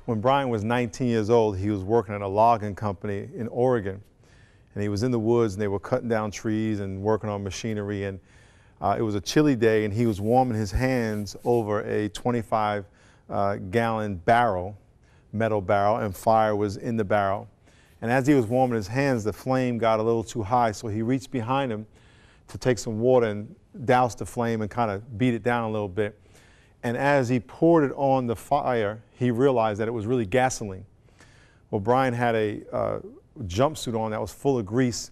When Brian was 19 years old, he was working at a logging company in Oregon. And he was in the woods, and they were cutting down trees and working on machinery. And it was a chilly day, and he was warming his hands over a 25-gallon barrel, metal barrel, and fire was in the barrel. And as he was warming his hands, the flame got a little too high, so he reached behind him to take some water and douse the flame and kind of beat it down a little bit. And as he poured it on the fire, he realized that it was really gasoline. Well, Brian had a jumpsuit on that was full of grease,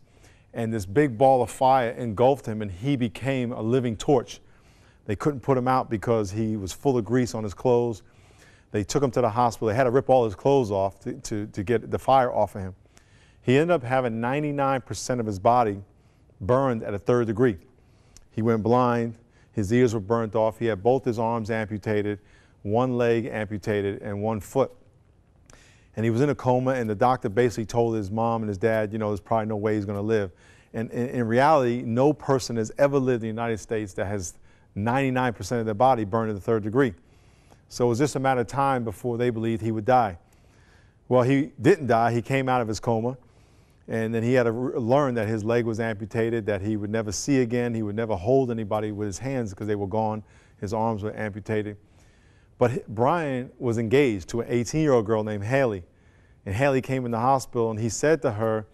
and this big ball of fire engulfed him, and he became a living torch. They couldn't put him out because he was full of grease on his clothes. They took him to the hospital. They had to rip all his clothes off to get the fire off of him. He ended up having 99% of his body burned at a 3rd degree. He went blind. His ears were burnt off. He had both his arms amputated, one leg amputated, and one foot. And he was in a coma, and the doctor basically told his mom and his dad, you know, there's probably no way he's going to live. And in reality, no person has ever lived in the United States that has 99% of their body burned at the 3rd degree. So it was just a matter of time before they believed he would die. Well, he didn't die. He came out of his coma, and then he had to learn that his leg was amputated, that he would never see again. He would never hold anybody with his hands because they were gone. His arms were amputated. But Brian was engaged to an 18-year-old girl named Haley. And Haley came in the hospital, and he said to her,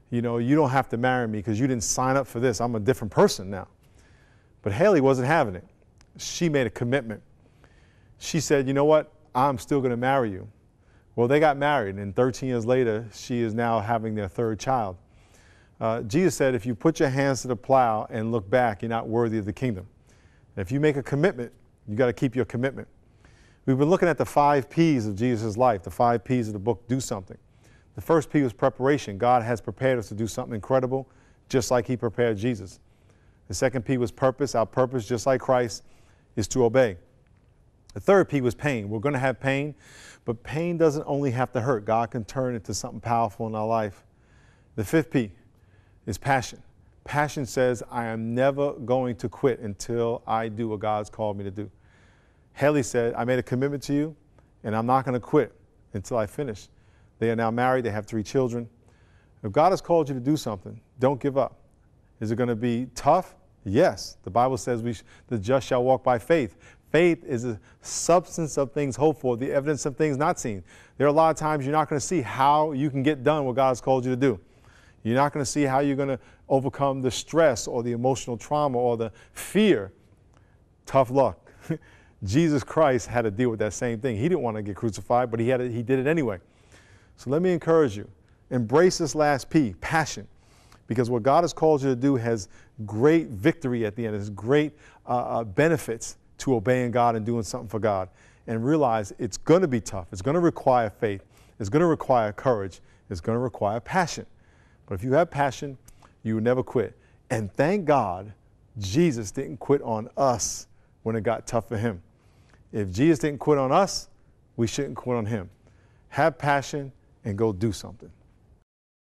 you know, you don't have to marry me because you didn't sign up for this. I'm a different person now. But Haley wasn't having it. She made a commitment. She said, you know what, I'm still going to marry you. Well, they got married, and 13 years later, she is now having their 3rd child. Jesus said, if you put your hands to the plow and look back, you're not worthy of the kingdom. And if you make a commitment, you got to keep your commitment. We've been looking at the 5 P's of Jesus' life, the 5 P's of the book, Do Something. The first P was preparation. God has prepared us to do something incredible, just like he prepared Jesus. The second P was purpose. Our purpose, just like Christ, is to obey. The third P was pain. We're going to have pain, but pain doesn't only have to hurt. God can turn it into something powerful in our life. The 5th P is passion. Passion says, I am never going to quit until I do what God's called me to do. Haley said, I made a commitment to you, and I'm not going to quit until I finish. They are now married. They have 3 children. If God has called you to do something, don't give up. Is it going to be tough? Yes. The Bible says the just shall walk by faith. Faith is a substance of things hoped for, the evidence of things not seen. There are a lot of times you're not going to see how you can get done what God's called you to do. You're not going to see how you're going to overcome the stress or the emotional trauma or the fear. Tough luck. Jesus Christ had to deal with that same thing. He didn't want to get crucified, but he did it anyway. So let me encourage you. Embrace this last P, passion, because what God has called you to do has great victory at the end. There's great benefits to obeying God and doing something for God. And realize it's going to be tough. It's going to require faith. It's going to require courage. It's going to require passion. But if you have passion, you will never quit. And thank God Jesus didn't quit on us when it got tough for him. If Jesus didn't quit on us, we shouldn't quit on him. Have passion and go do something.